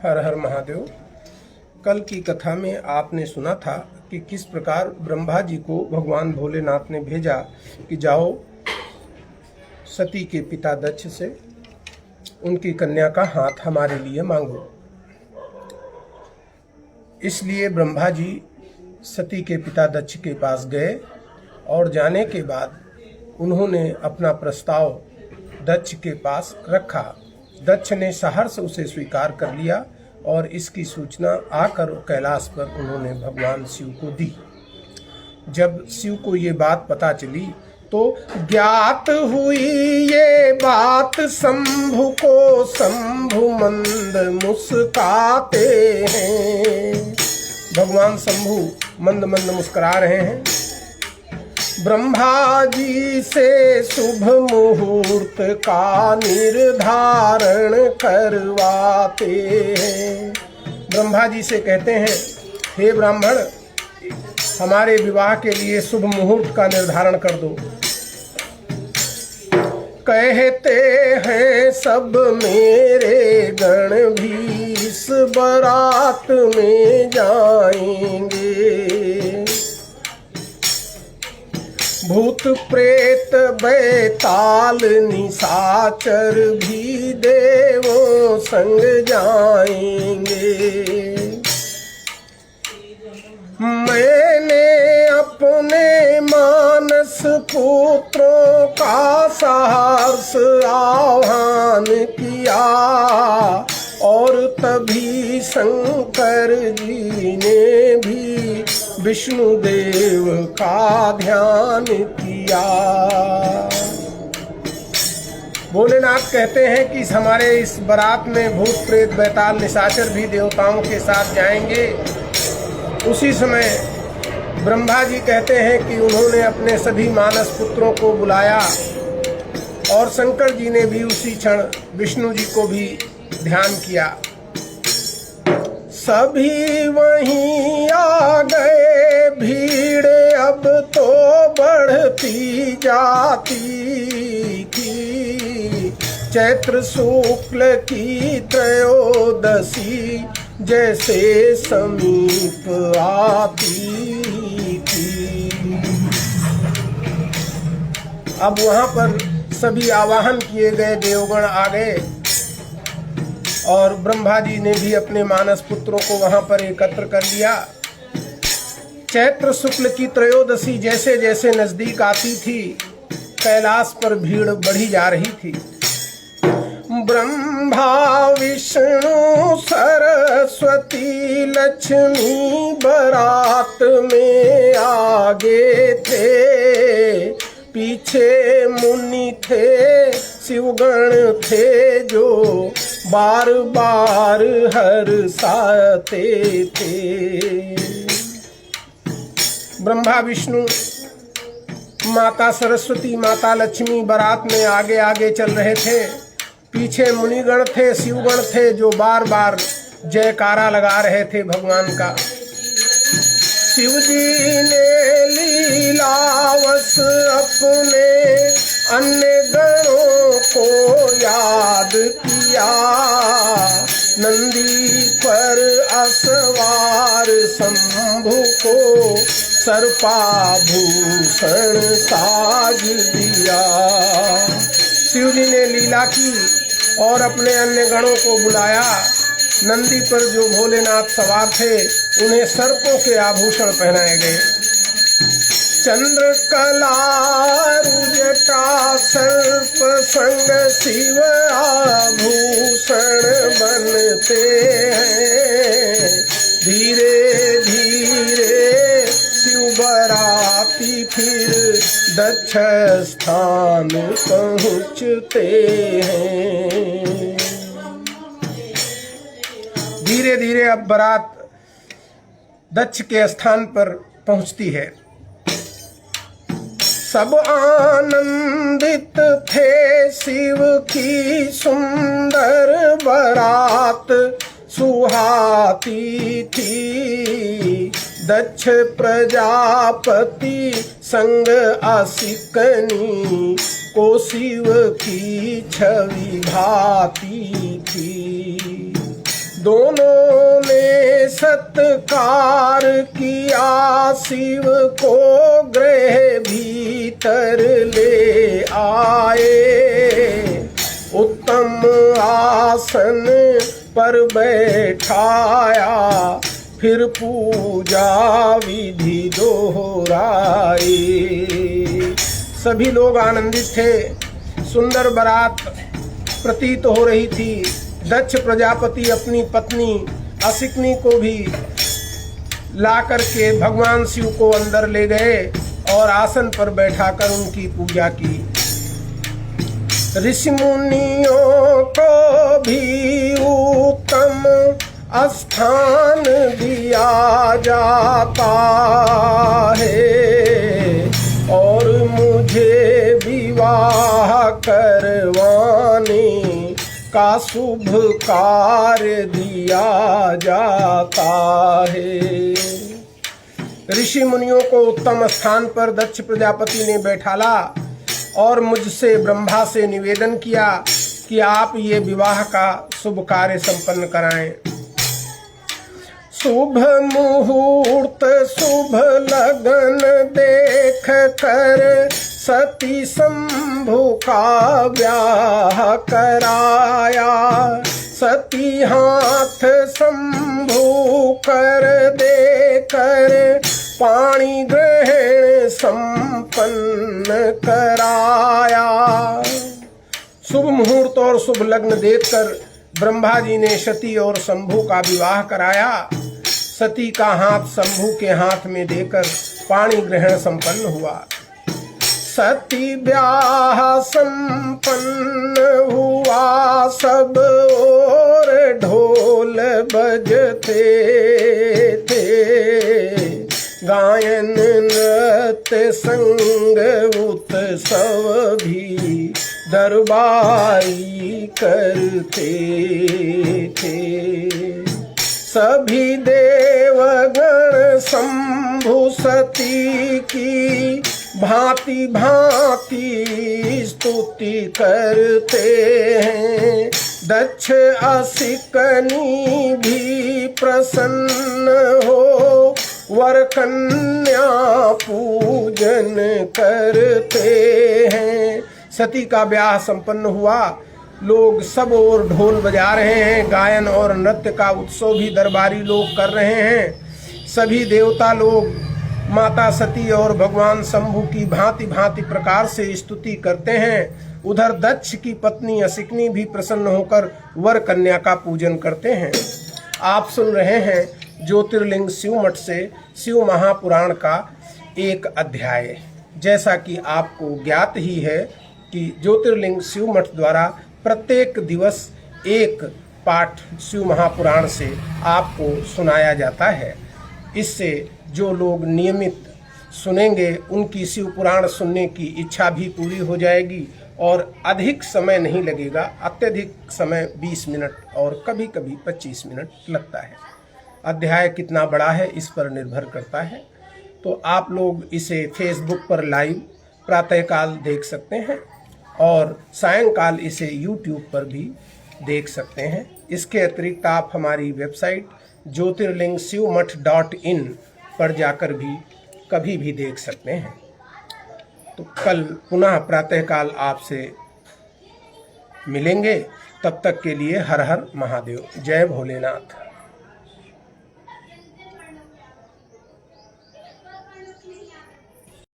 हर हर महादेव। कल की कथा में आपने सुना था कि किस प्रकार ब्रह्मा जी को भगवान भोलेनाथ ने भेजा कि जाओ सती के पिता दक्ष से उनकी कन्या का हाथ हमारे लिए मांगो। इसलिए ब्रह्मा जी सती के पिता दक्ष के पास गए और जाने के बाद उन्होंने अपना प्रस्ताव दक्ष के पास रखा। दक्ष ने सहर्ष उसे स्वीकार कर लिया और इसकी सूचना आकर कैलाश पर उन्होंने भगवान शिव को दी। जब शिव को ये बात पता चली तो ज्ञात हुई ये बात शंभु को, शंभु मंद मुस्काते हैं। भगवान शंभु मंद मंद मुस्कुरा रहे हैं। ब्रह्मा जी से शुभ मुहूर्त का निर्धारण करवाते हैं। ब्रह्मा जी से कहते हैं, हे ब्राह्मण, हमारे विवाह के लिए शुभ मुहूर्त का निर्धारण कर दो। कहते हैं सब मेरे गण भी इस बारात में जाएंगे। भूत प्रेत बैताल निशाचर भी देवों संग जाएंगे। मैंने अपने मानस पुत्रों का सहर्ष आह्वान किया और तभी शंकर जी ने भी विष्णुदेव का ध्यान किया। भोलेनाथ कहते हैं कि हमारे इस बारात में भूत प्रेत बैताल निशाचर भी देवताओं के साथ जाएंगे। उसी समय ब्रह्मा जी कहते हैं कि उन्होंने अपने सभी मानस पुत्रों को बुलाया और शंकर जी ने भी उसी क्षण विष्णु जी को भी ध्यान किया। सभी वहीं आ गए, भीड़ अब तो बढ़ती जाती थी। चैत्र शुक्ल की त्रयोदशी जैसे समीप आती थी। अब वहां पर सभी आवाहन किए गए देवगण आ गए और ब्रह्मा जी ने भी अपने मानस पुत्रों को वहां पर एकत्र कर लिया। चैत्र शुक्ल की त्रयोदशी जैसे जैसे नजदीक आती थी, कैलाश पर भीड़ बढ़ी जा रही थी। ब्रह्मा विष्णु सरस्वती लक्ष्मी बारात में आगे थे। पीछे मुनि थे, शिवगण थे जो बार बार हर्षाते थे। ब्रह्मा विष्णु, माता सरस्वती, माता लक्ष्मी बारात में आगे आगे चल रहे थे। पीछे मुनिगण थे, शिवगण थे जो बार बार जयकारा लगा रहे थे भगवान का। शिव जी ने लीलावश अपने अन्य गणों को याद किया। नंदी पर असवार शंभु को सर्पाभूषण साज दिया। शिव जी ने लीला की और अपने अन्य गणों को बुलाया। नंदी पर जो भोलेनाथ सवार थे उन्हें सर्पों के आभूषण पहनाए गए। चंद्र कला जटा सर्प संग शिव आभूषण बनते हैं। धीरे धीरे शिव बराती फिर दक्ष स्थान पहुँचते हैं। धीरे धीरे अब बारात दक्ष के स्थान पर पहुंचती है। सब आनंदित थे, शिव की सुंदर बारात सुहाती थी। दक्ष प्रजापति संग आशिकनी को शिव की छवि भाती थी। दोनों सत्कार किया, शिव को गृह भीतर ले आए। उत्तम आसन पर बैठाया, फिर पूजा विधि दोहराई। सभी लोग आनंदित थे। सुंदर बारात प्रतीत हो रही थी। दक्ष प्रजापति अपनी पत्नी असिकनी को भी ला करके भगवान शिव को अंदर ले गए और आसन पर बैठाकर उनकी पूजा की। ऋषि मुनियों को भी उत्तम स्थान दिया जाता है और मुझे विवाह करवाने का शुभ कार्य दिया जाता है। ऋषि मुनियों को उत्तम स्थान पर दक्ष प्रजापति ने बैठाला और मुझसे ब्रह्मा से निवेदन किया कि आप ये विवाह का शुभ कार्य संपन्न कराएं। शुभ मुहूर्त शुभ लगन देख कर सती शंभु का ब्याह कराया। सती हाथ शंभु कर देकर पाणी ग्रहण संपन्न कराया। शुभ मुहूर्त और शुभ लग्न देखकर ब्रह्मा जी ने सती और शंभु का विवाह कराया। सती का हाथ शंभु के हाथ में देकर पाणी ग्रहण संपन्न हुआ। सती ब्याह संपन्न हुआ, सब और ढोल बजते थे। गायन नृत्य संग उत्सव भी दरबारी करते थे। सभी देवगण शंभु सती की भांति भांति स्तुति करते हैं। दक्ष असिकनी भी प्रसन्न हो वर कन्या पूजन करते हैं। सती का ब्याह संपन्न हुआ। लोग सब और ढोल बजा रहे हैं। गायन और नृत्य का उत्सव भी दरबारी लोग कर रहे हैं। सभी देवता लोग माता सती और भगवान शंभु की भांति भांति प्रकार से स्तुति करते हैं। उधर दक्ष की पत्नी असिकनी भी प्रसन्न होकर वर कन्या का पूजन करते हैं। आप सुन रहे हैं ज्योतिर्लिंग शिव मठ से शिव महापुराण का एक अध्याय। जैसा कि आपको ज्ञात ही है कि ज्योतिर्लिंग शिव मठ द्वारा प्रत्येक दिवस एक पाठ शिव महापुराण से आपको सुनाया जाता है। इससे जो लोग नियमित सुनेंगे उनकी शिव पुराण सुनने की इच्छा भी पूरी हो जाएगी और अधिक समय नहीं लगेगा। अत्यधिक समय 20 मिनट और कभी कभी 25 मिनट लगता है। अध्याय कितना बड़ा है इस पर निर्भर करता है। तो आप लोग इसे फेसबुक पर लाइव प्रातःकाल देख सकते हैं और सायंकाल इसे यूट्यूब पर भी देख सकते हैं। इसके अतिरिक्त आप हमारी वेबसाइट ज्योतिर्लिंगशिवमठ.in पर जाकर भी कभी भी देख सकते हैं। तो कल पुनः प्रातःकाल आपसे मिलेंगे। तब तक के लिए हर हर महादेव। जय भोलेनाथ।